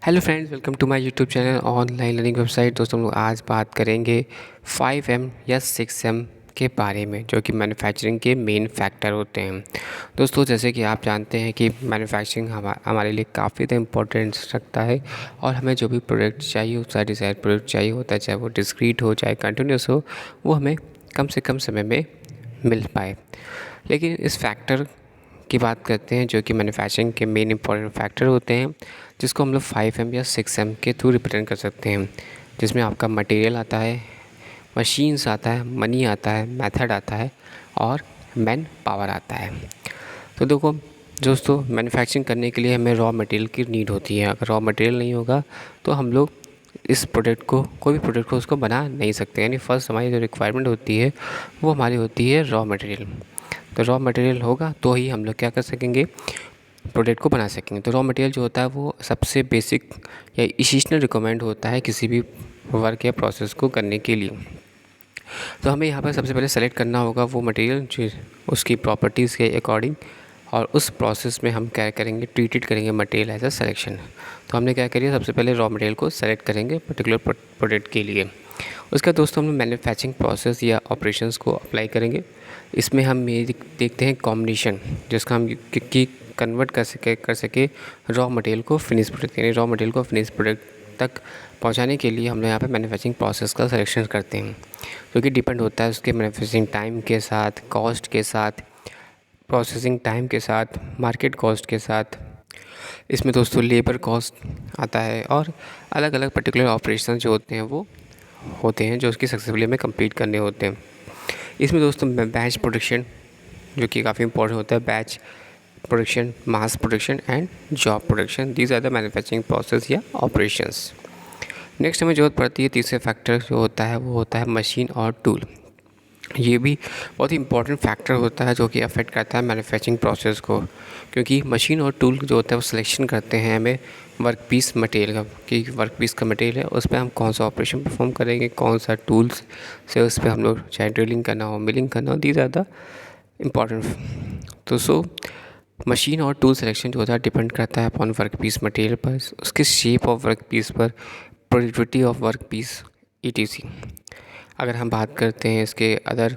Hello friends, welcome to my YouTube channel online learning website. दोस्तों हम लोग आज बात करेंगे 5M या 6M के बारे में, जो कि मैन्युफैक्चरिंग के मेन फैक्टर होते हैं। दोस्तों जैसे कि आप जानते हैं कि मैन्युफैक्चरिंग हमारे लिए काफ़ी ज़्यादा इम्पोर्टेंस रखता है और हमें जो भी प्रोडक्ट चाहिए, सारा डिज़ायर प्रोडक्ट चाहिए होता है, चाहे वो डिस्क्रीट हो चाहे कंटिन्यूस हो, वो हमें कम से कम समय में मिल पाए। लेकिन इस फैक्टर की बात करते हैं जो कि मैन्युफैक्चरिंग के मेन इंपॉर्टेंट फैक्टर होते हैं, जिसको हम लोग 5M या 6M के थ्रू रिप्रेजेंट कर सकते हैं। जिसमें आपका मटेरियल आता है, मशीन्स आता है, मनी आता है, मेथड आता है और मैन पावर आता है। तो देखो दोस्तों, मैन्युफैक्चरिंग करने के लिए हमें रॉ मटेरियल की नीड होती है। अगर रॉ मटेरियल नहीं होगा तो हम लोग इस प्रोडक्ट को, कोई भी प्रोडक्ट को उसको बना नहीं सकते। यानी फर्स्ट हमारी जो रिक्वायरमेंट होती है वो हमारी होती है रॉ मटेरियल। तो रॉ मटेरियल होगा तो ही हम लोग क्या कर सकेंगे, प्रोडक्ट को बना सकेंगे। तो रॉ मटेरियल जो होता है वो सबसे बेसिक या इसेंशियल रिक्वायरमेंट होता है किसी भी वर्क या प्रोसेस को करने के लिए। तो हमें यहाँ पर सबसे पहले सेलेक्ट करना होगा वो मटेरियल जो उसकी प्रॉपर्टीज़ के अकॉर्डिंग, और उस प्रोसेस में हम क्या करेंगे, ट्रीटेड करेंगे मटेरियल एज अ सिलेक्शन। तो हमने क्या करिए, सबसे पहले रॉ मटेरियल को सेलेक्ट करेंगे पर्टिकुलर प्रोडक्ट के लिए। उसका दोस्तों हम मैन्युफैक्चरिंग प्रोसेस या ऑपरेशंस को अप्लाई करेंगे। इसमें हम ये देखते हैं कॉम्बिनेशन, जिसका हम कि कन्वर्ट कर सके रॉ मटेरियल को फिनिश प्रोडक्ट, यानी रॉ मटेरियल को फिनिश प्रोडक्ट तक पहुंचाने के लिए हम लोग यहाँ पे मैन्युफैक्चरिंग प्रोसेस का सिलेक्शन करते हैं, जो कि डिपेंड होता है उसके मैन्युफैक्चरिंग टाइम के साथ, कॉस्ट के साथ, प्रोसेसिंग टाइम के साथ, मार्केट कॉस्ट के साथ। इसमें दोस्तों लेबर कॉस्ट आता है और अलग अलग पर्टिकुलर ऑपरेशन जो होते हैं वो होते हैं जो उसकी सक्सेसफुली हमें कंप्लीट करने होते हैं। इसमें दोस्तों बैच प्रोडक्शन जो कि काफ़ी इंपॉर्टेंट होता है, batch production, mass production and job production, these are the manufacturing process या ऑपरेशंस। नेक्स्ट हमें ज़रूरत पड़ती है तीसरे फैक्टर जो होता है वो होता है मशीन और टूल। ये भी बहुत ही इंपॉर्टेंट फैक्टर होता है जो कि अफेक्ट करता है मैन्युफैक्चरिंग प्रोसेस को, क्योंकि मशीन और टूल जो होता है वो सिलेक्शन करते हैं हमें वर्क पीस मटेरियल का, कि वर्क पीस का मटेरियल है उस पर हम कौन सा ऑपरेशन परफॉर्म करेंगे, कौन सा टूल्स से उस पर हम लोग चाहे ड्रिलिंग करना हो, मिलिंग करना हो, दीज आर द इम्पॉर्टेंट। तो मशीन और टूल सिलेक्शन जो होता है डिपेंड करता है अपॉन वर्क पीस मटेरियल पर, उसके शेप ऑफ वर्क पीस पर, productivity of work piece ETC। अगर हम बात करते हैं इसके अगर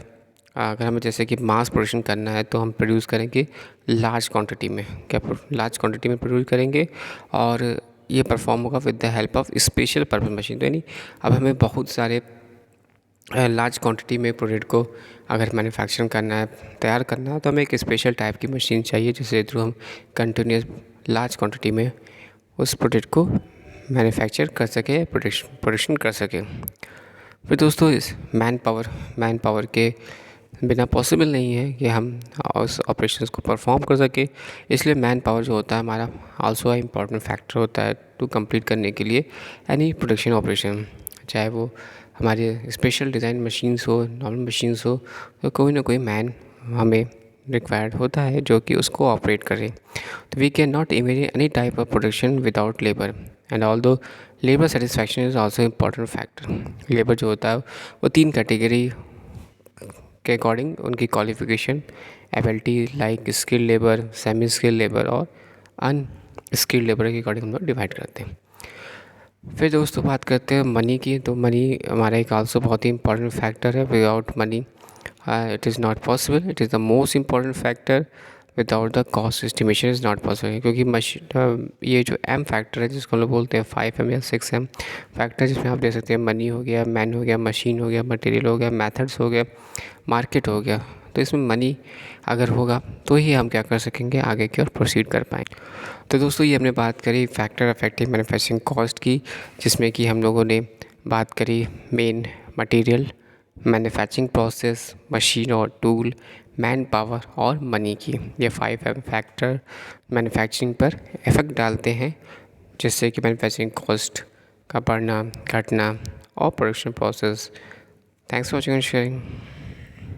हमें जैसे कि मास प्रोडक्शन करना है तो हम प्रोड्यूस करेंगे लार्ज क्वांटिटी में, लार्ज क्वांटिटी में प्रोड्यूस करेंगे और ये परफॉर्म होगा with the help of special purpose machine. तो यानी अब हमें बहुत सारे लार्ज क्वांटिटी में प्रोडक्ट को अगर मैन्युफैक्चरिंग करना है, तैयार करना है, तो हमें एक स्पेशल टाइप की मशीन चाहिए जिसके थ्रू हम कंटिन्यूस लार्ज क्वांटिटी में उस प्रोडक्ट को मैन्युफैक्चर कर सके, प्रोडक्शन कर सके। फिर दोस्तों इस मैन पावर के बिना पॉसिबल नहीं है कि हम उस ऑपरेशंस को परफॉर्म कर सके। इसलिए मैन पावर जो होता है हमारा आल्सो अ इम्पॉर्टेंट फैक्टर होता है टू कंप्लीट करने के लिए एनी प्रोडक्शन ऑपरेशन, चाहे वो हमारे स्पेशल डिज़ाइन मशीन्स हो, नॉर्मल मशीन्स हो, तो कोई ना कोई मैन हमें रिक्वायर्ड होता है जो कि उसको ऑपरेट करे। तो we can not imagine any type of production without labour, and although labour satisfaction is also important factor. Labour जो होता है वो 3 कैटेगरी के अकॉर्डिंग उनकी qualification ability like skill labour, semi skill labour और अनस्किल्ड लेबर के according हम लोग डिवाइड करते हैं। फिर दोस्तों बात करते हैं मनी की। तो मनी हमारा एक आल्सो बहुत ही इंपॉर्टेंट फैक्टर है। Without money it is not possible, it is the most important factor. Without the cost estimation is not possible, क्योंकि ये जो M फैक्टर है जिसको हम लोग बोलते हैं 5M या 6M फैक्टर, जिसमें आप देख सकते हैं मनी हो गया, मैन हो गया, मशीन हो गया, मटेरियल हो गया, मेथड्स हो गया, मार्केट हो गया। तो इसमें मनी अगर होगा तो ही हम क्या कर सकेंगे, आगे की ओर प्रोसीड कर पाएंगे। तो दोस्तों ये हमने बात करी फैक्टर अफेक्टिंग मैन्युफैक्चरिंग कॉस्ट की, जिसमें कि हम लोगों ने बात करी main material, manufacturing process, machine और टूल, मैन पावर और मनी की। ये 5M फैक्टर मैन्युफैक्चरिंग पर इफ़ेक्ट डालते हैं, जिससे कि मैन्युफैक्चरिंग कॉस्ट का बढ़ना, घटना और production process. Thanks for watching and sharing.